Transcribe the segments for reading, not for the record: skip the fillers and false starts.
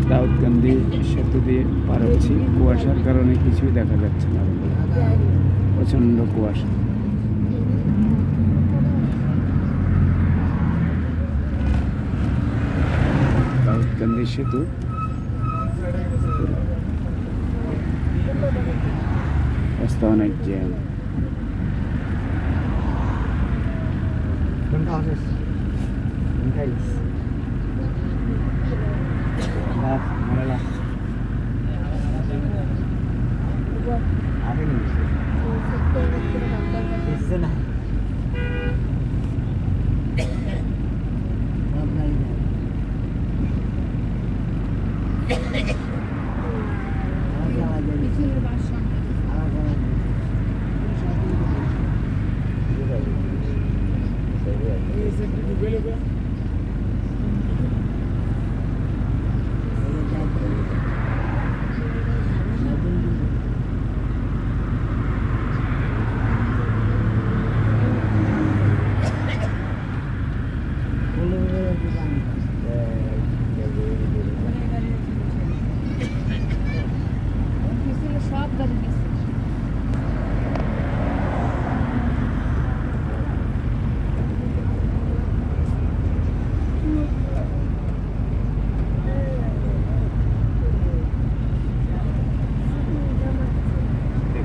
দাউদকান্দি সেতু দিয়ে পার হচ্ছি। কুয়াশার কারণে কিছুই দেখা যাচ্ছে না, প্রচণ্ড কুয়াশা। দাউদকান্দি সেতু রাস্তা অনেক জ্যাম।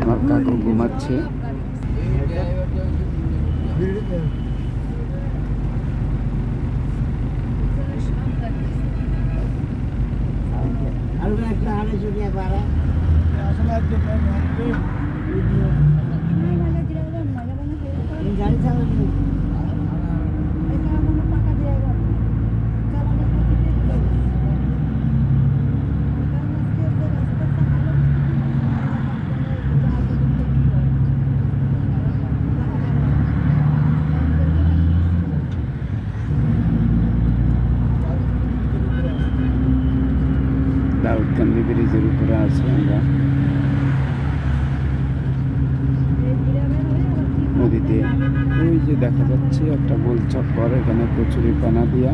আমার কাকু ঘুমাচ্ছে। দাউদকান্দি ব্রিজের উপরে আছি আমরা, নদীতে। ওই যে দেখা যাচ্ছে একটা গোল চক্কর, এখানে কচুরি পানা দিয়া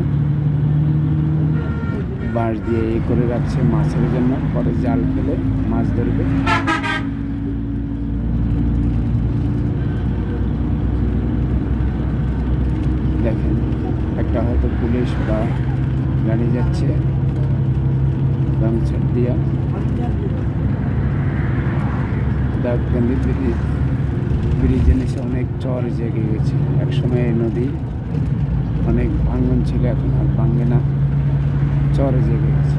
বাঁশ দিয়ে করে রাখছে মাছের জন্য, পরে জাল ফেলে মাছ ধরবে। দেখেন একটা হয়তো পুলিশ বা গাড়ি যাচ্ছে রামছাট দিয়া। দাউদকান্দি ব্রিজের নিচে অনেক চর জেগে গেছে। একসময় এই নদী অনেক ভাঙন ছিল, এখন আর ভাঙে না, চরে জেগে গেছে।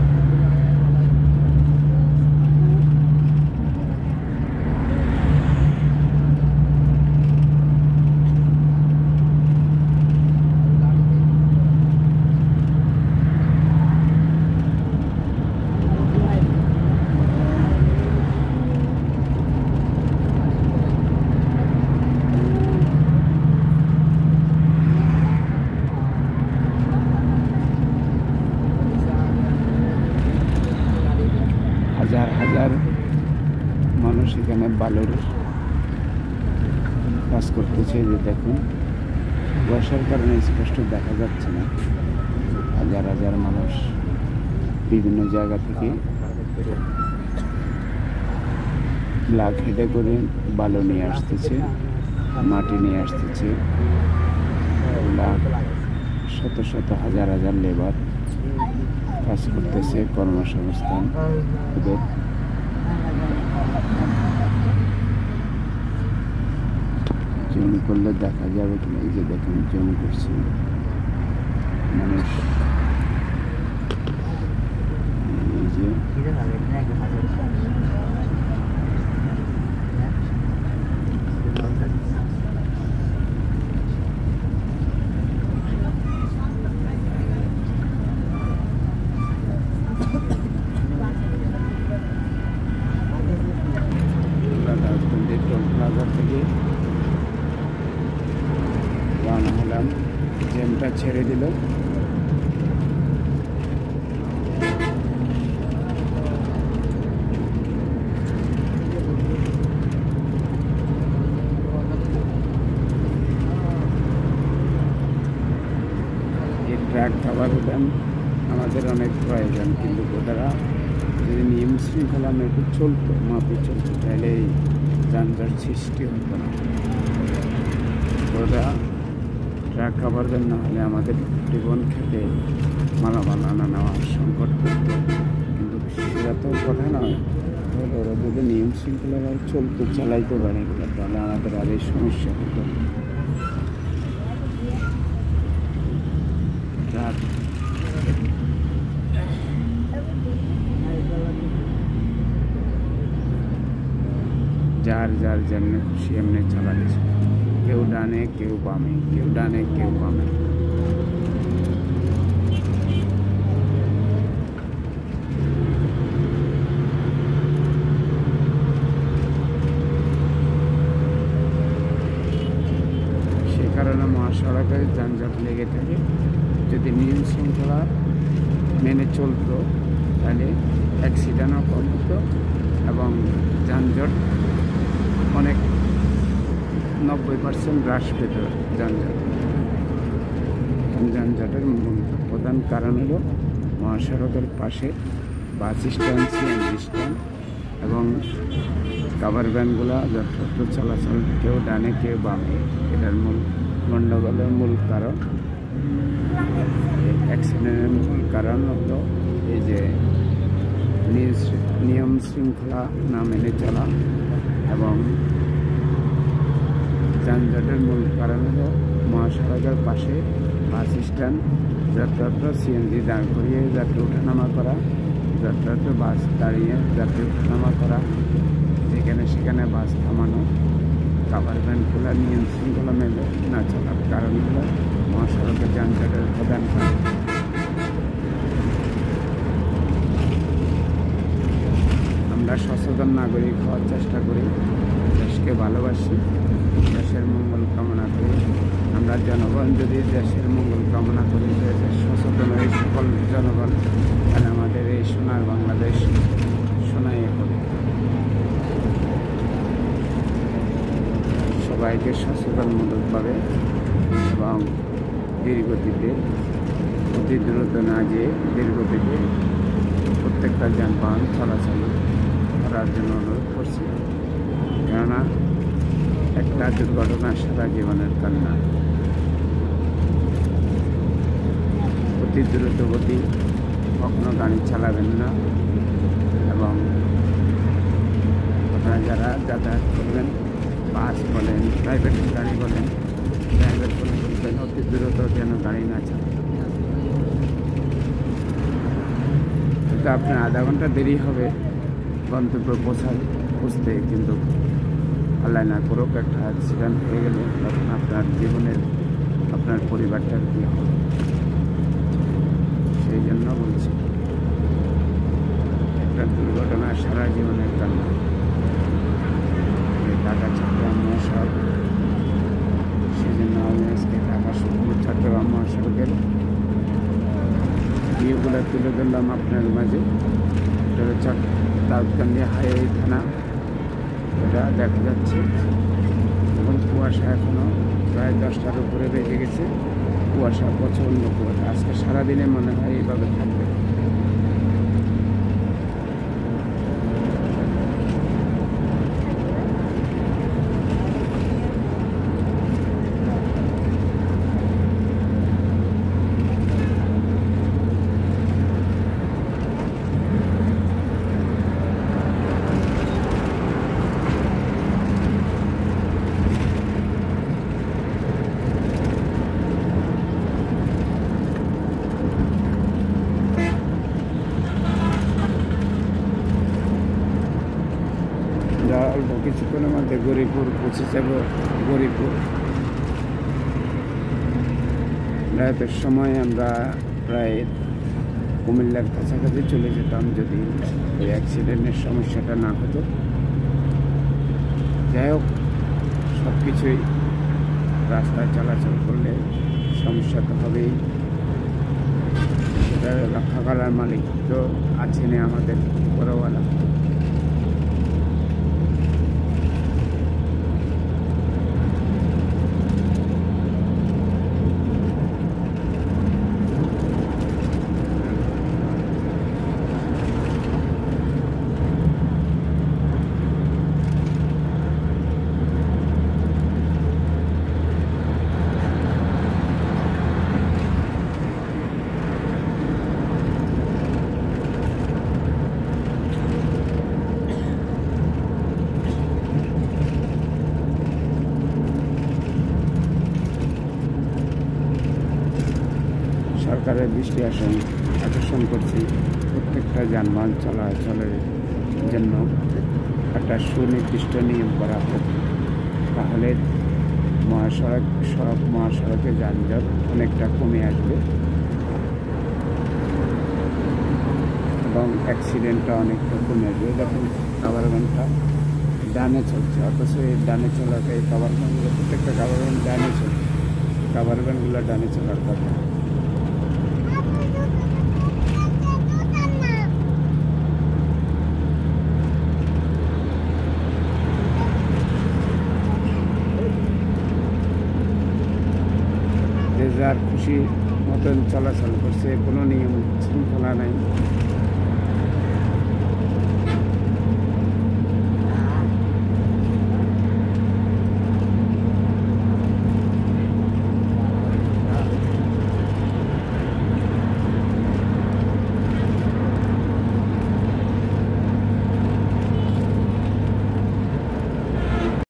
হাজার হাজার মানুষ এখানে বালুর কাজ করতেছে। যে দেখুন কুয়াশার কারণে স্পষ্ট দেখা যাচ্ছে না। হাজার হাজার মানুষ বিভিন্ন জায়গা থেকে ব্ল্যাক হেডে করে বালু নিয়ে আসতেছে, মাটি নিয়ে আসতেছে। শত শত হাজার হাজার লেবার কাজ করতেছে, কর্মসংস্থান ওদের। জমি করলে দেখা যাবে কিনা, এই যে দেখুন জমি করছে মানুষ। এই যে থেকে রওনা হলাম। জ্যামটা ছেড়ে দিল। ট্রাক খাবার উঠান, আমাদের অনেক অনেক প্রয়োজন, কিন্তু ওরা যদি নিয়ম শৃঙ্খলা মেপে চলতো, চলতো, তাহলে এই যানজট সৃষ্টি হতো না। ওরা ট্রাক কাভারদের না হলে আমাদের জীবন খেতে মালামাল আনা নেওয়া সংকট করতো, কিন্তু সেটা তো কথা নয়। ওরা যদি নিয়ম শৃঙ্খলাভাবে চলতো, চালাইতে পারে এগুলো, তাহলে আমাদের আর এই সমস্যা হতো। যার যার যেমনি খুশি এমনি চালাচ্ছে, কেউ ডানে কেউ বামে, কেউ ডানে কেউ বামে। সে কারণে মহাসড়কে যানজট লেগে থাকে। যদি নিয়ম শৃঙ্খলা মেনে চলতো, তাহলে অ্যাক্সিডেন্টও কম হতো এবং যানজট অনেক 90% হ্রাস পেত। যানজটের প্রধান কারণ হলো মহাসড়কের পাশে বাস স্ট্যান্ড, সিএনজি স্ট্যান্ড এবং কাভার ভ্যানগুলো যথাযথ চলাচল, কেউ ডানে কেউ বামে। এটার গণ্ডগোলের মূল কারণ, অ্যাক্সিডেন্টের মূল কারণ হলো এই যে নিয়ম শৃঙ্খলা না মেনে চলা এবং যানজটের মূল কারণ হলো মহাসড়কের পাশে বাস স্ট্যান্ড, যথাযথ সিএনজি দাঁড় করিয়ে যাত্রী ওঠানামা করা, যথাযথ বাস দাঁড়িয়ে যাত্রী ওঠানামা করা, যেখানে সেখানে বাস থামানো, কাভার ভ্যানগুলো নিয়ম শৃঙ্খলা মেনে না চলার কারণগুলো মহাসড়কের যানজটের প্রধান কারণ। আমরা সচেতন নাগরিক হওয়ার চেষ্টা করি, দেশকে ভালোবাসি, দেশের মঙ্গল কামনা করি। আমরা জনগণ যদি দেশের মঙ্গল কামনা করি, দেশের সচেতন হয়ে সকল জনগণ, তাহলে আমাদের এই সোনার বাংলাদেশ সোনাই হবে। সবাইকে সচেতনমূলকভাবে এবং ধীরগতিতে, অতি দ্রুত না যেয়ে ধীরগতিতে প্রত্যেকটা যানবাহন চলাচল করার জন্য অনুরোধ করছি। কেননা একটা দুর্ঘটনা সারা জীবনের কান্না। অতি দ্রুত গতি কখনো গাড়ি চালাবেন না এবং আপনারা যারা যাতায়াত করবেন, বাস বলেন, প্রাইভেট গাড়ি বলেন, ড্রাইভার বলবেন অতি দ্রুত যেন গাড়ি না চালান। কিন্তু আপনার আধা ঘন্টা দেরি হবে গন্তব্যে পৌঁছতে, কিন্তু আল্লাহ না করুক একটা অ্যাক্সিডেন্ট হয়ে গেলে তখন আপনার জীবনের, আপনার পরিবারটার কী হবে। সেই জন্য বলছি, একটা দুর্ঘটনা সারা জীবনের কারণ। ঢাকা চট্টগ্রাম মহাসড়ক, সেই জন্য আমি আজকে ঢাকা চট্টগ্রাম মহাসড়কের ভিউগুলো তুলে ধরলাম আপনার মাঝে। এটা হচ্ছে দাউদকান্দি হাইওয়ে থানা, এটা দেখা যাচ্ছে। এখন কুয়াশা এখনও প্রায় 10টার উপরে বেজে গেছে, কুয়াশা, প্রচণ্ড কুয়াশা। আজকে সারাদিনে মনে হয় এইভাবে থাকবে। অল্প কিছুক্ষণের মধ্যে গরিপুর পৌঁছে যাব। গরিপুর রাতের সময় আমরা প্রায় কুমিল্লার কাছাকাছি চলে যেতাম যদি ওই অ্যাক্সিডেন্টের সমস্যাটা না হতো। যাই হোক, সব কিছুই রাস্তায় চলাচল করলে সমস্যা তো হবেই। সেটা রক্ষা করার মালিক তো আছেন আমাদের বড়ওয়ালা। দৃষ্টি আকর্ষণ করছি প্রত্যেকটা যানবাহন চলাচলের জন্য একটা সুনির্দিষ্ট নিয়ম করা হোক, তাহলে মহাসড়কে যানজট অনেকটা কমে আসবে এবং অ্যাক্সিডেন্টটা অনেকটা কমে আসবে। দেখুন কাভার ভ্যানটা ডানে চলছে, অথচ এই ডানে চলাটা এই কাভার ভ্যানগুলো প্রত্যেকটা কাভার ভ্যান ডানে চলছে, কাভার ভ্যানগুলো ডানে চলার কথা। যে যার খুশি মতন চলাচল করছে, কোনো নিয়ম শৃঙ্খলা নাই।